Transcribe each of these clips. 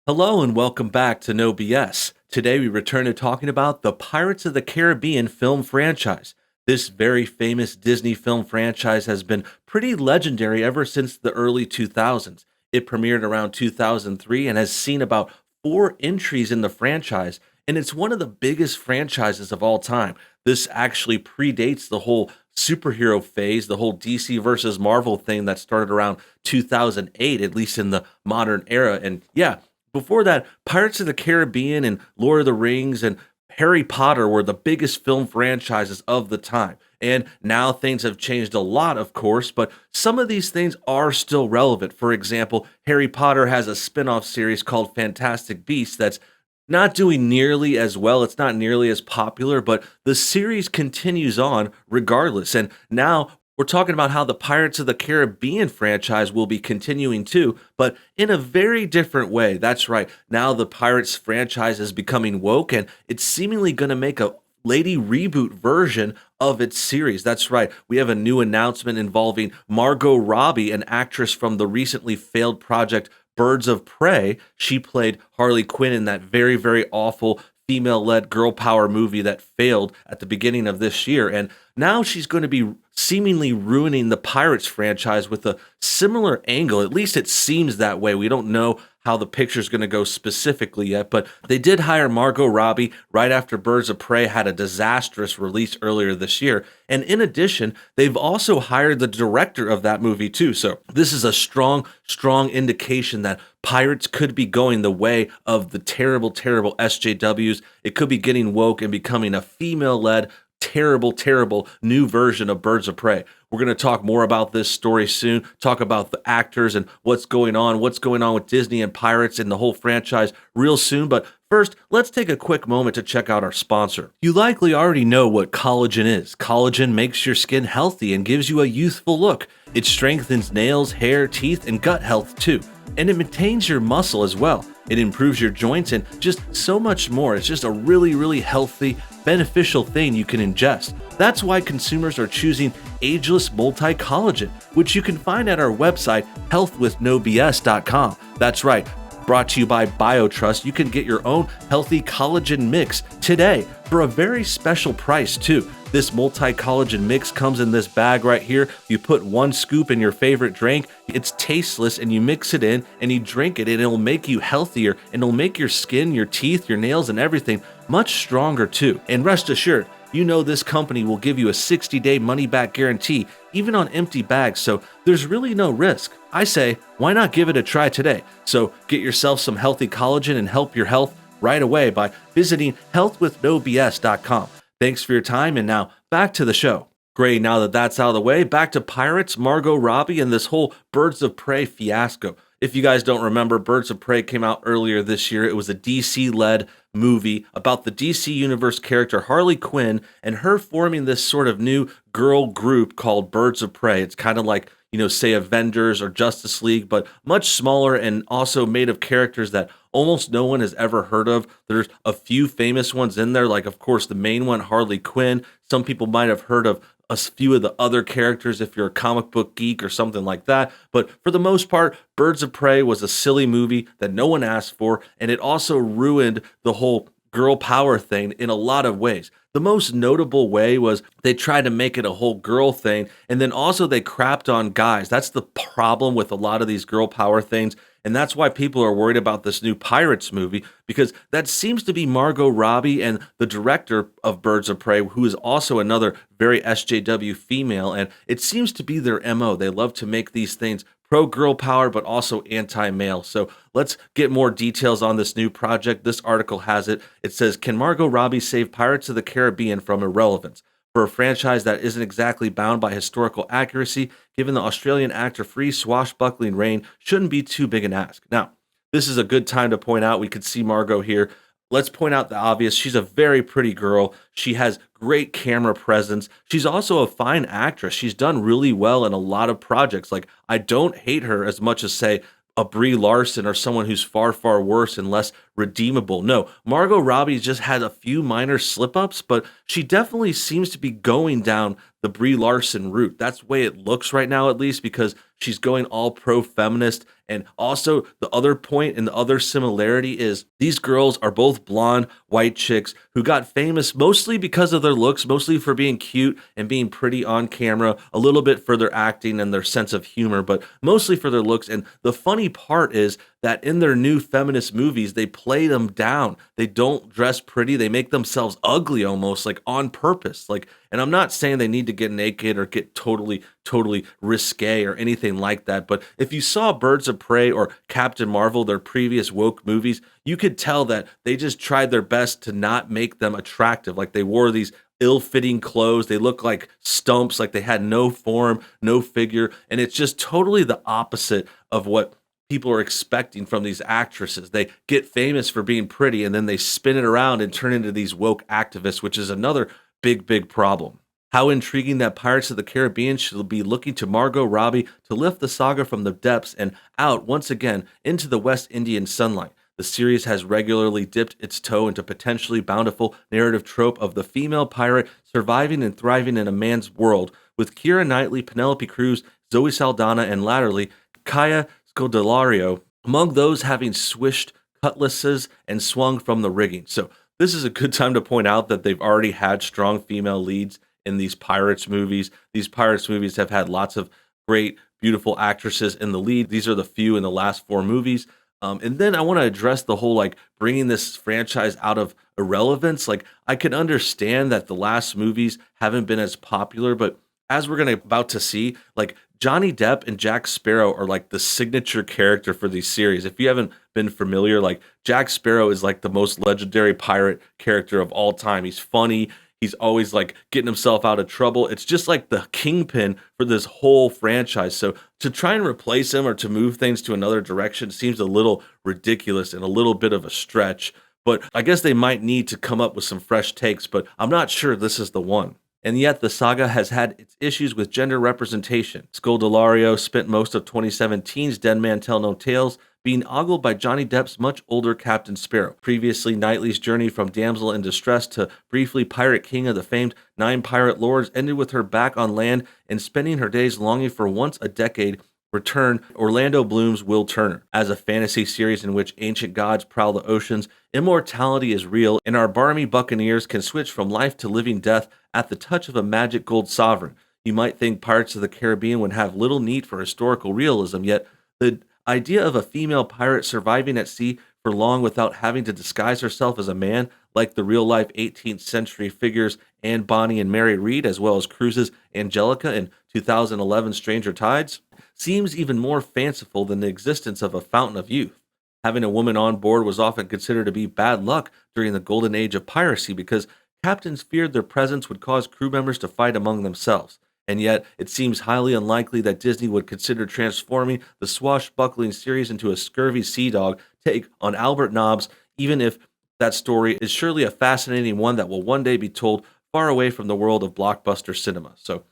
Hello and welcome back to NoBS. Today we return to talking about the Pirates of the Caribbean film franchise. This very famous Disney film franchise has been pretty legendary ever since the early 2000s. It premiered around 2003 and has seen about four entries in the franchise, and it's one of the biggest franchises of all time. This actually predates the whole superhero phase, the whole DC versus Marvel thing that started around 2008, at least in the modern era. And yeah, before that, Pirates of the Caribbean and Lord of the Rings and Harry Potter were the biggest film franchises of the time. And now things have changed a lot, of course, but some of these things are still relevant. For example, Harry Potter has a spin off series called Fantastic Beasts that's not doing nearly as well. It's not nearly as popular, but the series continues on regardless. And now we're talking about how the Pirates of the Caribbean franchise will be continuing too, but in a very different way. That's right. Now the Pirates franchise is becoming woke and it's seemingly going to make a lady reboot version of its series. That's right. We have a new announcement involving Margot Robbie, an actress from the recently failed project Birds of Prey. She played Harley Quinn in that very, very awful female-led girl power movie that failed at the beginning of this year. And now she's going to be seemingly ruining the Pirates franchise with a similar angle. At least it seems that way. We don't know how the picture's going to go specifically yet, but they did hire Margot Robbie right after Birds of Prey had a disastrous release earlier this year. And in addition, they've also hired the director of that movie too. So this is a strong, strong indication that Pirates could be going the way of the terrible, terrible SJWs. It could be getting woke and becoming a female-led terrible, terrible new version of Birds of Prey. We're going to talk more about this story soon, talk about the actors and what's going on with Disney and Pirates and the whole franchise real soon. But first, let's take a quick moment to check out our sponsor. You likely already know what collagen is. Collagen makes your skin healthy and gives you a youthful look. It strengthens nails, hair, teeth, and gut health too. And it maintains your muscle as well. It improves your joints and just so much more. It's just a really, really healthy, beneficial thing you can ingest. That's why consumers are choosing ageless multi-collagen, which you can find at our website, healthwithnobs.com. That's right. Brought to you by BioTrust, you can get your own healthy collagen mix today for a very special price too. This multi-collagen mix comes in this bag right here. You put one scoop in your favorite drink. It's tasteless and you mix it in and you drink it and it'll make you healthier and it'll make your skin, your teeth, your nails and everything much stronger too. And rest assured, you know this company will give you a 60-day money-back guarantee, even on empty bags, so there's really no risk. I say, why not give it a try today? So get yourself some healthy collagen and help your health right away by visiting healthwithnobs.com. Thanks for your time, and now back to the show. Great, now that that's out of the way, back to Pirates, Margot Robbie, and this whole Birds of Prey fiasco. If you guys don't remember, Birds of Prey came out earlier this year. It was a DC-led movie about the DC Universe character Harley Quinn and her forming this sort of new girl group called Birds of Prey. It's kind of like, say Avengers or Justice League, but much smaller and also made of characters that almost no one has ever heard of. There's a few famous ones in there, like, of course, the main one, Harley Quinn. Some people might have heard of a few of the other characters if you're a comic book geek or something like that. But for the most part, Birds of Prey was a silly movie that no one asked for, and it also ruined the whole girl power thing in a lot of ways. The most notable way was they tried to make it a whole girl thing, and then also they crapped on guys. That's the problem with a lot of these girl power things. And that's why people are worried about this new Pirates movie, because that seems to be Margot Robbie and the director of Birds of Prey, who is also another very SJW female. And it seems to be their MO. They love to make these things pro-girl power, but also anti-male. So let's get more details on this new project. This article has it. It says, can Margot Robbie save Pirates of the Caribbean from irrelevance? For a franchise that isn't exactly bound by historical accuracy, given the Australian actor free swashbuckling reign shouldn't be too big an ask. Now, this is a good time to point out, we could see Margot here. Let's point out the obvious. She's a very pretty girl. She has great camera presence. She's also a fine actress. She's done really well in a lot of projects. Like, I don't hate her as much as, say, a Brie Larson or someone who's far, far worse and less redeemable. No, Margot Robbie just had a few minor slip-ups, but she definitely seems to be going down the Brie Larson route. That's the way it looks right now, at least, because she's going all pro feminist. And also, the other point and the other similarity is these girls are both blonde, white chicks who got famous mostly because of their looks, mostly for being cute and being pretty on camera, a little bit for their acting and their sense of humor, but mostly for their looks. And the funny part is that in their new feminist movies, they play them down. They don't dress pretty. They make themselves ugly almost, like on purpose. Like, and I'm not saying they need to get naked or get totally risque or anything like that. But if you saw Birds of Prey or Captain Marvel, their previous woke movies, you could tell that they just tried their best to not make them attractive. Like they wore these ill-fitting clothes. They look like stumps, like they had no form, no figure. And it's just totally the opposite of what people are expecting from these actresses. They get famous for being pretty and then they spin it around and turn into these woke activists, which is another big problem. How intriguing that Pirates of the Caribbean should be looking to Margot Robbie to lift the saga from the depths and out once again into the West Indian sunlight. The series has regularly dipped its toe into potentially bountiful narrative trope of the female pirate surviving and thriving in a man's world, with Keira Knightley, Penelope Cruz, Zoe Saldana, and latterly Kaya Scodelario among those having swished cutlasses and swung from the rigging. So this is a good time to point out that they've already had strong female leads in these Pirates movies. These Pirates movies have had lots of great, beautiful actresses in the lead. These are the few in the last four movies. And then I want to address the whole like bringing this franchise out of irrelevance. Like I can understand that the last movies haven't been as popular, but as we're about to see, like Johnny Depp and Jack Sparrow are like the signature character for these series. If you haven't been familiar, like Jack Sparrow is like the most legendary pirate character of all time. He's funny. He's always like getting himself out of trouble. It's just like the kingpin for this whole franchise. So to try and replace him or to move things to another direction seems a little ridiculous and a little bit of a stretch. But I guess they might need to come up with some fresh takes, but I'm not sure this is the one. And yet the saga has had its issues with gender representation. Scodelario spent most of 2017's Dead Man Tell No Tales being ogled by Johnny Depp's much older Captain Sparrow. Previously, Knightley's journey from damsel in distress to briefly pirate king of the famed Nine Pirate Lords ended with her back on land and spending her days longing for once a decade return Orlando Bloom's Will Turner. As a fantasy series in which ancient gods prowl the oceans, immortality is real, and our barmy buccaneers can switch from life to living death at the touch of a magic gold sovereign. You might think Pirates of the Caribbean would have little need for historical realism, yet the idea of a female pirate surviving at sea for long without having to disguise herself as a man, like the real-life 18th century figures Anne Bonny and Mary Read, as well as Cruise's Angelica in 2011 Stranger Tides, seems even more fanciful than the existence of a fountain of youth. Having a woman on board was often considered to be bad luck during the golden age of piracy because captains feared their presence would cause crew members to fight among themselves. And yet, it seems highly unlikely that Disney would consider transforming the swashbuckling series into a scurvy sea dog take on Albert Nobbs, even if that story is surely a fascinating one that will one day be told far away from the world of blockbuster cinema. So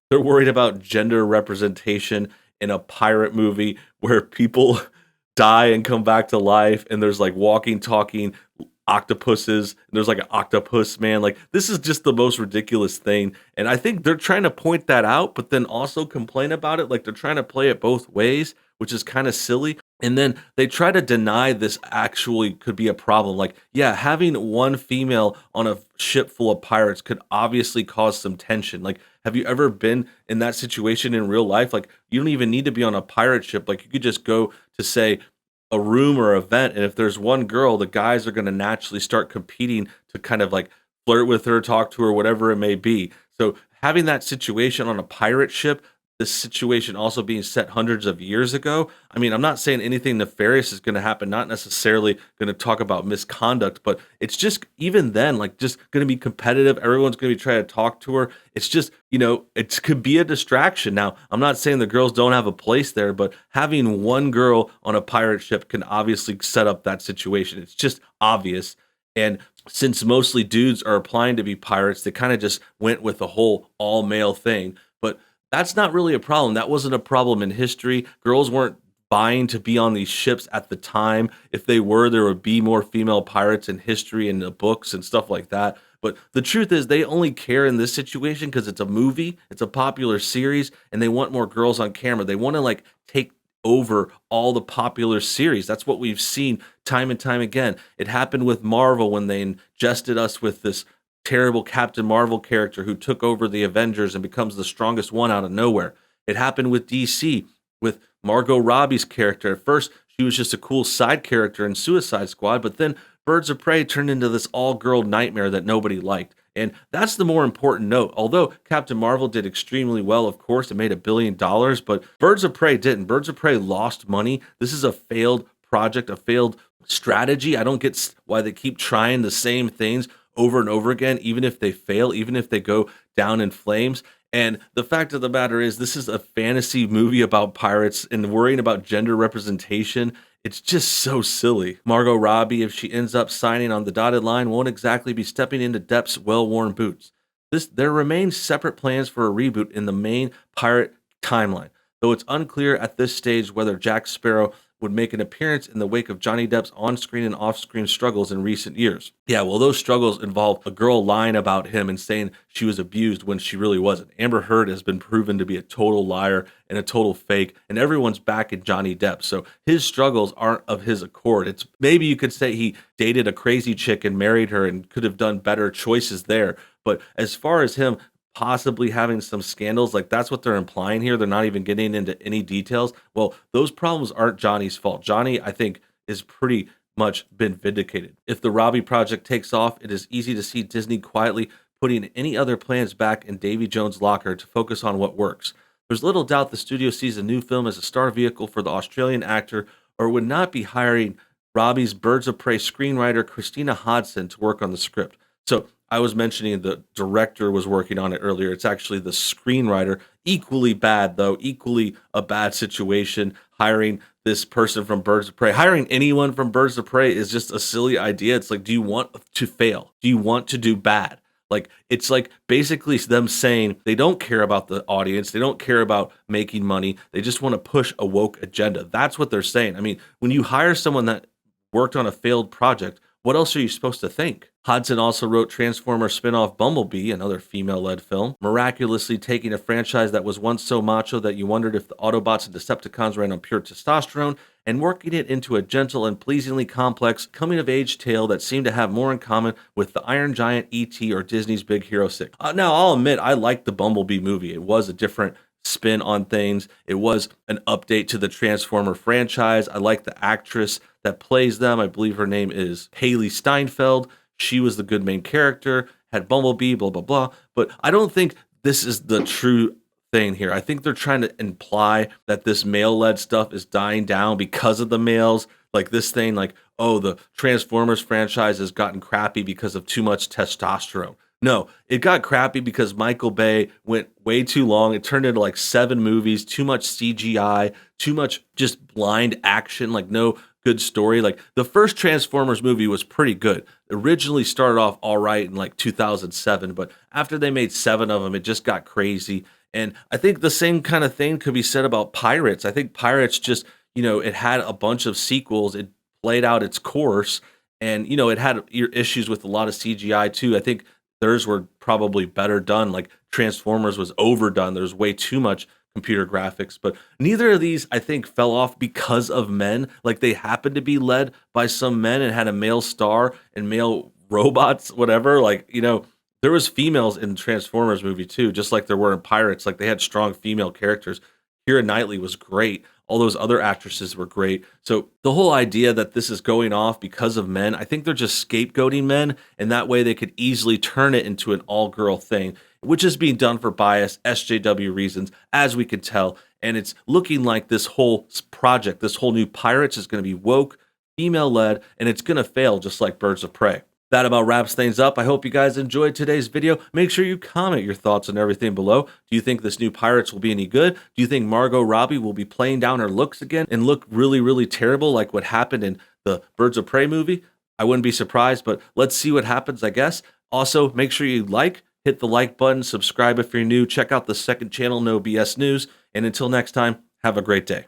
they're worried about gender representation in a pirate movie where people die and come back to life, and there's like walking, talking octopuses, and there's like an octopus man. Like, this is just the most ridiculous thing. And I think they're trying to point that out, but then also complain about it. Like, they're trying to play it both ways, which is kind of silly. And then they try to deny this actually could be a problem. Like, yeah, having one female on a ship full of pirates could obviously cause some tension. Like, have you ever been in that situation in real life? Like, you don't even need to be on a pirate ship. Like, you could just go to, say, a room or event, and if there's one girl, the guys are going to naturally start competing to kind of like flirt with her, talk to her, whatever it may be. So having that situation on a pirate ship, this situation also being set hundreds of years ago. I mean, I'm not saying anything nefarious is going to happen, not necessarily going to talk about misconduct, but it's just, even then, like, just going to be competitive. Everyone's going to be trying to talk to her. It's just, you know, it could be a distraction. Now, I'm not saying the girls don't have a place there, but having one girl on a pirate ship can obviously set up that situation. It's just obvious. And since mostly dudes are applying to be pirates, they kind of just went with the whole all male thing. But that's not really a problem. That wasn't a problem in history. Girls weren't vying to be on these ships at the time. If they were, there would be more female pirates in history and the books and stuff like that. But the truth is, they only care in this situation because it's a movie, it's a popular series, and they want more girls on camera. They want to like take over all the popular series. That's what we've seen time and time again. It happened with Marvel when they ingested us with this terrible Captain Marvel character who took over the Avengers and becomes the strongest one out of nowhere. It happened with DC with Margot Robbie's character. At first, she was just a cool side character in Suicide Squad, but then Birds of Prey turned into this all-girl nightmare that nobody liked. And that's the more important note. Although Captain Marvel did extremely well, of course, it made $1 billion, but Birds of Prey didn't. Birds of Prey lost money. This is a failed project, a failed strategy. I don't get why they keep trying the same things over and over again, even if they fail, even if they go down in flames. And the fact of the matter is, this is a fantasy movie about pirates and worrying about gender representation. It's just so silly. Margot Robbie, if she ends up signing on the dotted line, won't exactly be stepping into Depp's well-worn boots. There remains separate plans for a reboot in the main pirate timeline, though it's unclear at this stage whether Jack Sparrow would make an appearance in the wake of Johnny Depp's on-screen and off-screen struggles in recent years. Yeah, well, those struggles involve a girl lying about him and saying she was abused when she really wasn't. Amber Heard has been proven to be a total liar and a total fake, and everyone's back in Johnny Depp. So his struggles aren't of his accord. It's maybe you could say he dated a crazy chick and married her and could have done better choices there. But as far as him possibly having some scandals, like that's what they're implying here. They're not even getting into any details. Well, those problems aren't Johnny's fault. Johnny, I think, is pretty much been vindicated. If the Robbie project takes off, it is easy to see Disney quietly putting any other plans back in Davy Jones' locker to focus on what works. There's little doubt the studio sees the new film as a star vehicle for the Australian actor, or would not be hiring Robbie's Birds of Prey screenwriter Christina Hodson to work on the script. So I was mentioning the director was working on it earlier. It's actually the screenwriter. Equally bad, though. Equally a bad situation. Hiring this person from Birds of Prey. Hiring anyone from Birds of Prey is just a silly idea. It's like, do you want to fail? Do you want to do bad? Like, it's like basically them saying they don't care about the audience. They don't care about making money. They just want to push a woke agenda. That's what they're saying. I mean, when you hire someone that worked on a failed project, what else are you supposed to think? Hodson also wrote Transformer spin-off Bumblebee, another female-led film, miraculously taking a franchise that was once so macho that you wondered if the Autobots and Decepticons ran on pure testosterone, and working it into a gentle and pleasingly complex coming-of-age tale that seemed to have more in common with the Iron Giant, E.T., or Disney's Big Hero 6. Now, I'll admit, I liked the Bumblebee movie. It was a different spin on things. It was an update to the Transformer franchise. I like the actress that plays them. I believe her name is Haley Steinfeld. She was the good main character, had Bumblebee, blah, blah, blah. But I don't think this is the true thing here. I think they're trying to imply that this male-led stuff is dying down because of the males. Like this thing, like, oh, the Transformers franchise has gotten crappy because of too much testosterone. No, it got crappy because Michael Bay went way too long. It turned into like 7 movies, too much CGI, too much just blind action, like no good story. Like the first Transformers movie was pretty good. It originally started off all right in like 2007, but after they made 7 of them, it just got crazy. And I think the same kind of thing could be said about Pirates. I think Pirates just, it had a bunch of sequels. It played out its course, and, it had issues with a lot of CGI too. I think theirs were probably better done. Like Transformers was overdone. There's way too much computer graphics, but neither of these, I think, fell off because of men. Like they happened to be led by some men and had a male star and male robots, whatever. Like, there was females in Transformers movie too, just like there were in Pirates. Like they had strong female characters. Keira Knightley was great. All those other actresses were great. So the whole idea that this is going off because of men, I think they're just scapegoating men, and that way they could easily turn it into an all-girl thing, which is being done for bias, SJW reasons, as we can tell. And it's looking like this whole project, this whole new Pirates is going to be woke, female-led, and it's going to fail just like Birds of Prey. That about wraps things up. I hope you guys enjoyed today's video. Make sure you comment your thoughts on everything below. Do you think this new Pirates will be any good? Do you think Margot Robbie will be playing down her looks again and look really, really terrible like what happened in the Birds of Prey movie? I wouldn't be surprised, but let's see what happens, I guess. Also, make sure you hit the like button, subscribe if you're new, check out the second channel, NoBS News, and until next time, have a great day.